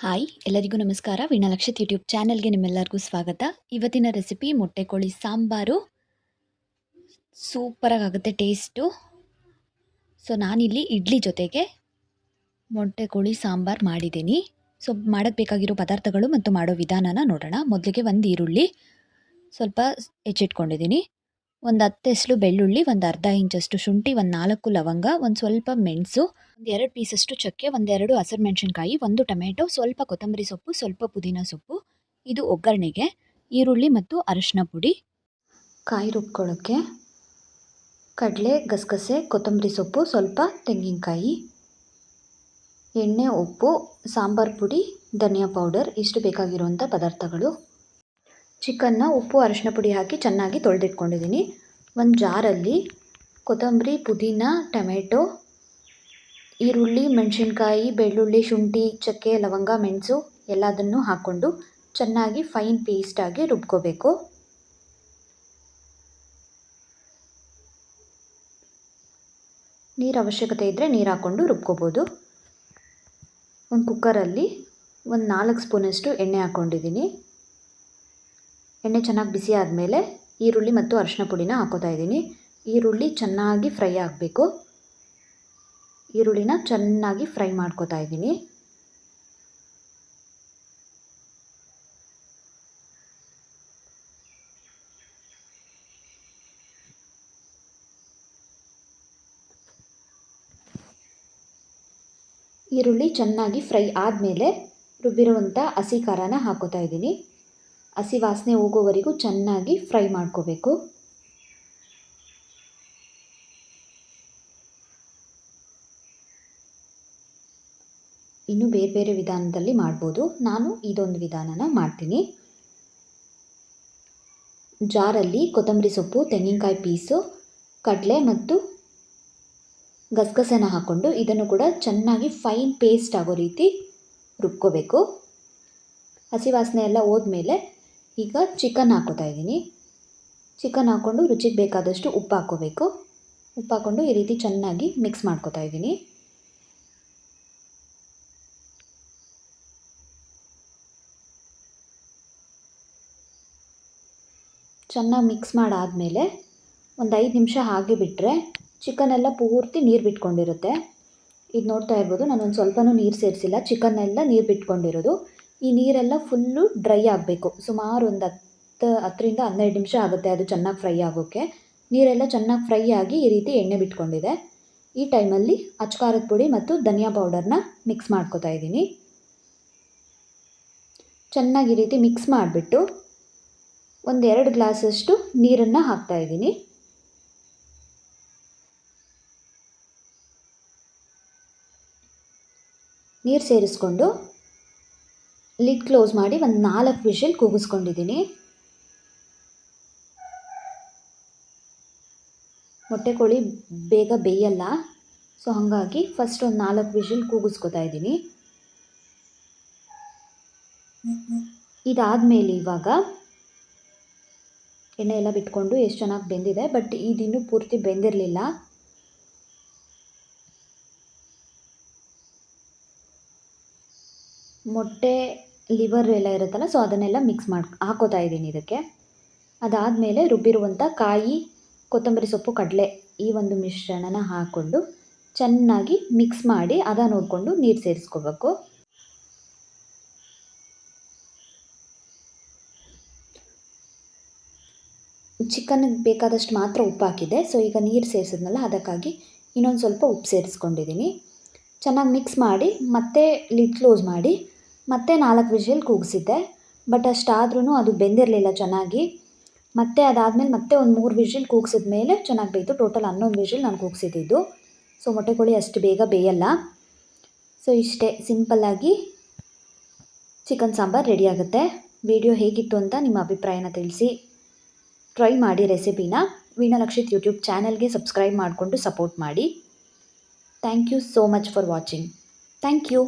Hi ಎಲ್ಲರಿಗೂ ನಮಸ್ಕಾರ. ವೀಣಾಲಕ್ಷಿತ್ YouTube ಚಾನಲ್ಗೆ ನಿಮ್ಮೆಲ್ಲರಿಗೂ ಸ್ವಾಗತ. ಇವತ್ತಿನ ರೆಸಿಪಿ ಮೊಟ್ಟೆ ಕೋಳಿ ಸಾಂಬಾರು. ಸೂಪರಾಗಿ ಆಗುತ್ತೆ ಟೇಸ್ಟು. ಸೊ ನಾನಿಲ್ಲಿ ಇಡ್ಲಿ ಜೊತೆಗೆ ಮೊಟ್ಟೆ ಕೋಳಿ ಸಾಂಬಾರು ಮಾಡಿದ್ದೀನಿ. ಸೊ ಮಾಡೋಕ್ಕೆ ಬೇಕಾಗಿರೋ ಪದಾರ್ಥಗಳು ಮತ್ತು ಮಾಡೋ ವಿಧಾನನ ನೋಡೋಣ. ಮೊದಲಿಗೆ ಒಂದು ಈರುಳ್ಳಿ ಸ್ವಲ್ಪ ಹೆಚ್ಚಿಟ್ಕೊಂಡಿದ್ದೀನಿ, ಒಂದು 10 ಎಸಳು ಬೆಳ್ಳುಳ್ಳಿ, ಒಂದು ಅರ್ಧ ಇಂಚಷ್ಟು ಶುಂಠಿ, ಒಂದು 4 ಲವಂಗ, ಒಂದು ಸ್ವಲ್ಪ ಮೆಣಸು, ಒಂದು 2 ಪೀಸಷ್ಟು ಚಕ್ಕೆ, ಒಂದು 2 ಹಸಿರು ಮೆಣಸಿನ್ಕಾಯಿ, ಒಂದು ಟೊಮೆಟೊ, ಸ್ವಲ್ಪ ಕೊತ್ತಂಬರಿ ಸೊಪ್ಪು, ಸ್ವಲ್ಪ ಪುದೀನ ಸೊಪ್ಪು. ಇದು ಒಗ್ಗರಣೆಗೆ. ಈರುಳ್ಳಿ ಮತ್ತು ಅರಿಶಿನ ಪುಡಿ. ಕಾಯಿ ರುಬ್ಕೊಳ್ಳೋಕ್ಕೆ ಕಡಲೆ, ಗಸಗಸೆ, ಕೊತ್ತಂಬರಿ ಸೊಪ್ಪು, ಸ್ವಲ್ಪ ತೆಂಗಿನಕಾಯಿ, ಎಣ್ಣೆ, ಉಪ್ಪು, ಸಾಂಬಾರು ಪುಡಿ, ಧನಿಯಾ ಪೌಡರ್. ಇಷ್ಟು ಬೇಕಾಗಿರುವಂಥ ಪದಾರ್ಥಗಳು. ಚಿಕನ್ನ ಉಪ್ಪು ಅರಿಶಿನ ಪುಡಿ ಹಾಕಿ ಚೆನ್ನಾಗಿ ತೊಳೆದಿಟ್ಕೊಂಡಿದ್ದೀನಿ. ಒಂದು ಜಾರಲ್ಲಿ ಕೊತ್ತಂಬರಿ, ಪುದೀನ, ಟೊಮೆಟೊ, ಈರುಳ್ಳಿ, ಮೆಣಸಿನ್ಕಾಯಿ, ಬೆಳ್ಳುಳ್ಳಿ, ಶುಂಠಿ, ಚಕ್ಕೆ, ಲವಂಗ, ಮೆಣಸು ಎಲ್ಲದನ್ನು ಹಾಕ್ಕೊಂಡು ಚೆನ್ನಾಗಿ ಫೈನ್ ಪೇಸ್ಟಾಗಿ ರುಬ್ಕೋಬೇಕು. ನೀರು ಅವಶ್ಯಕತೆ ಇದ್ದರೆ ನೀರು ಹಾಕ್ಕೊಂಡು ರುಬ್ಕೋಬೋದು. ಒಂದು ಕುಕ್ಕರಲ್ಲಿ ಒಂದು 4 ಸ್ಪೂನಷ್ಟು ಎಣ್ಣೆ ಹಾಕ್ಕೊಂಡಿದ್ದೀನಿ. ಎಣ್ಣೆ ಚೆನ್ನಾಗಿ ಬಿಸಿ ಆದಮೇಲೆ ಈರುಳ್ಳಿ ಮತ್ತು ಅರಿಶಿನ ಪುಡಿನ ಹಾಕೋತಾ ಇದ್ದೀನಿ. ಈರುಳ್ಳಿ ಚೆನ್ನಾಗಿ ಫ್ರೈ ಆಗಬೇಕು. ಈರುಳ್ಳಿನ ಚೆನ್ನಾಗಿ ಫ್ರೈ ಮಾಡ್ಕೋತಾ ಇದ್ದೀನಿ. ಈರುಳ್ಳಿ ಚೆನ್ನಾಗಿ ಫ್ರೈ ಆದಮೇಲೆ ರುಬ್ಬಿರುವಂಥ ಹಸಿ ಖಾರನ ಹಾಕೋತಾ ಇದ್ದೀನಿ. ಹಸಿ ವಾಸನೆ ಹೋಗೋವರೆಗೂ ಚೆನ್ನಾಗಿ ಫ್ರೈ ಮಾಡ್ಕೋಬೇಕು. ಇನ್ನು ಬೇರೆ ಬೇರೆ ವಿಧಾನದಲ್ಲಿ ಮಾಡ್ಬೋದು. ನಾನು ಇದೊಂದು ವಿಧಾನನ ಮಾಡ್ತೀನಿ. ಜಾರಲ್ಲಿ ಕೊತ್ತಂಬರಿ ಸೊಪ್ಪು, ತೆಂಗಿನಕಾಯಿ ಪೀಸು, ಕಡಲೆ ಮತ್ತು ಗಸಗಸೆನ ಹಾಕ್ಕೊಂಡು ಇದನ್ನು ಕೂಡ ಚೆನ್ನಾಗಿ ಫೈನ್ ಪೇಸ್ಟ್ ಆಗೋ ರೀತಿ ರುಬ್ಕೋಬೇಕು. ಹಸಿ ವಾಸನೆ ಎಲ್ಲ ಹೋದ್ಮೇಲೆ ಈಗ ಚಿಕನ್ ಹಾಕ್ಕೋತಾ ಇದ್ದೀನಿ. ಚಿಕನ್ ಹಾಕ್ಕೊಂಡು ರುಚಿಗೆ ಬೇಕಾದಷ್ಟು ಉಪ್ಪು ಹಾಕ್ಕೋಬೇಕು. ಉಪ್ಪು ಹಾಕ್ಕೊಂಡು ಈ ರೀತಿ ಚೆನ್ನಾಗಿ ಮಿಕ್ಸ್ ಮಾಡ್ಕೋತಾ ಇದ್ದೀನಿ. ಚೆನ್ನಾಗಿ ಮಿಕ್ಸ್ ಮಾಡಾದಮೇಲೆ ಒಂದು 5 ನಿಮಿಷ ಹಾಗೆ ಬಿಟ್ಟರೆ ಚಿಕನೆಲ್ಲ ಪೂರ್ತಿ ನೀರು ಬಿಟ್ಕೊಂಡಿರುತ್ತೆ. ಇದು ನೋಡ್ತಾ ಇರ್ಬೋದು, ನಾನೊಂದು ಸ್ವಲ್ಪನೂ ನೀರು ಸೇರಿಸಿಲ್ಲ. ಚಿಕನ್ನೆಲ್ಲ ನೀರು ಬಿಟ್ಕೊಂಡಿರೋದು. ಈ ನೀರೆಲ್ಲ ಫುಲ್ಲು ಡ್ರೈ ಆಗಬೇಕು. ಸುಮಾರು ಒಂದು 10ರಿಂದ 12 ನಿಮಿಷ ಆಗುತ್ತೆ ಅದು ಚೆನ್ನಾಗಿ ಫ್ರೈ ಆಗೋಕ್ಕೆ. ನೀರೆಲ್ಲ ಚೆನ್ನಾಗಿ ಫ್ರೈ ಆಗಿ ಈ ರೀತಿ ಎಣ್ಣೆ ಬಿಟ್ಕೊಂಡಿದೆ. ಈ ಟೈಮಲ್ಲಿ ಅಚ್ಕಾರದ ಪುಡಿ ಮತ್ತು ಧನಿಯಾ ಪೌಡರ್ನ ಮಿಕ್ಸ್ ಮಾಡ್ಕೋತಾ ಇದ್ದೀನಿ. ಚೆನ್ನಾಗಿ ಈ ರೀತಿ ಮಿಕ್ಸ್ ಮಾಡಿಬಿಟ್ಟು ಒಂದು 2 ಗ್ಲಾಸಷ್ಟು ನೀರನ್ನು ಹಾಕ್ತಾ ಇದ್ದೀನಿ. ನೀರು ಸೇರಿಸ್ಕೊಂಡು ಲಿಡ್ ಕ್ಲೋಸ್ ಮಾಡಿ ಒಂದು 4 ವಿಷಲ್ ಕೂಗಿಸ್ಕೊಂಡಿದ್ದೀನಿ. ಮೊಟ್ಟೆ ಕೋಳಿ ಬೇಗ ಬೇಯಲ್ಲ, ಸೊ ಹಾಗಾಗಿ ಫಸ್ಟ್ ಒಂದು 4 ವಿಷಲ್ ಕೂಗಿಸ್ಕೊತಾ ಇದ್ದೀನಿ. ಇದಾದಮೇಲೆ ಇವಾಗ ಎಣ್ಣೆ ಎಲ್ಲ ಬಿಟ್ಕೊಂಡು ಎಷ್ಟು ಚೆನ್ನಾಗಿ ಬೆಂದಿದೆ. ಬಟ್ ಇದಿನ್ನೂ ಪೂರ್ತಿ ಬೆಂದಿರಲಿಲ್ಲ. ಮೊಟ್ಟೆ ಲಿವರ್ ಎಲ್ಲ ಇರುತ್ತಲ್ಲ, ಸೊ ಅದನ್ನೆಲ್ಲ ಮಿಕ್ಸ್ ಹಾಕೋತಾ ಇದ್ದೀನಿ ಇದಕ್ಕೆ. ಅದಾದಮೇಲೆ ರುಬ್ಬಿರುವಂಥ ಕಾಯಿ, ಕೊತ್ತಂಬರಿ ಸೊಪ್ಪು, ಕಡಲೆ ಈ ಒಂದು ಮಿಶ್ರಣನ ಹಾಕ್ಕೊಂಡು ಚೆನ್ನಾಗಿ ಮಿಕ್ಸ್ ಮಾಡಿ ನೋಡಿಕೊಂಡು ನೀರು ಸೇರಿಸ್ಕೋಬೇಕು. ಚಿಕನ್ನಿಗೆ ಬೇಕಾದಷ್ಟು ಮಾತ್ರ ಉಪ್ಪು ಹಾಕಿದೆ. ಸೊ ಈಗ ನೀರು ಸೇರಿಸಿದ್ನಲ್ಲ, ಅದಕ್ಕಾಗಿ ಇನ್ನೊಂದು ಸ್ವಲ್ಪ ಉಪ್ಪು ಸೇರಿಸ್ಕೊಂಡಿದ್ದೀನಿ. ಚೆನ್ನಾಗಿ ಮಿಕ್ಸ್ ಮಾಡಿ ಮತ್ತೆ ಲಿಡ್ ಕ್ಲೋಸ್ ಮಾಡಿ ಮತ್ತೆ 4 ವಿಷಲ್ ಕೂಗಿಸಿದ್ದೆ. ಬಟ್ ಅಷ್ಟಾದ್ರೂ ಅದು ಬೆಂದಿರಲಿಲ್ಲ ಚೆನ್ನಾಗಿ. ಮತ್ತೆ ಅದಾದಮೇಲೆ ಮತ್ತೆ ಒಂದು 3 ವಿಷಲ್ ಕೂಗಿಸಿದ ಮೇಲೆ ಚೆನ್ನಾಗಿ ಬೇಯಿತು. ಟೋಟಲ್ 11 ವಿಷಲ್ ನಾನು ಕೂಗಿಸಿದ್ದು. ಸೊ ಮೊಟ್ಟೆ ಕೋಳಿ ಅಷ್ಟು ಬೇಗ ಬೇಯಲ್ಲ. ಸೊ ಇಷ್ಟೇ ಸಿಂಪಲ್ಲಾಗಿ ಚಿಕನ್ ಸಾಂಬಾರು ರೆಡಿ ಆಗುತ್ತೆ. ವಿಡಿಯೋ ಹೇಗಿತ್ತು ಅಂತ ನಿಮ್ಮ ಅಭಿಪ್ರಾಯನ ತಿಳಿಸಿ. ಟ್ರೈ ಮಾಡಿ ರೆಸಿಪಿನ. ವೀಣಾಲಕ್ಷಿತ್ ಯೂಟ್ಯೂಬ್ ಚಾನಲ್ಗೆ ಸಬ್ಸ್ಕ್ರೈಬ್ ಮಾಡಿಕೊಂಡು ಸಪೋರ್ಟ್ ಮಾಡಿ. Thank you so much for watching. Thank you.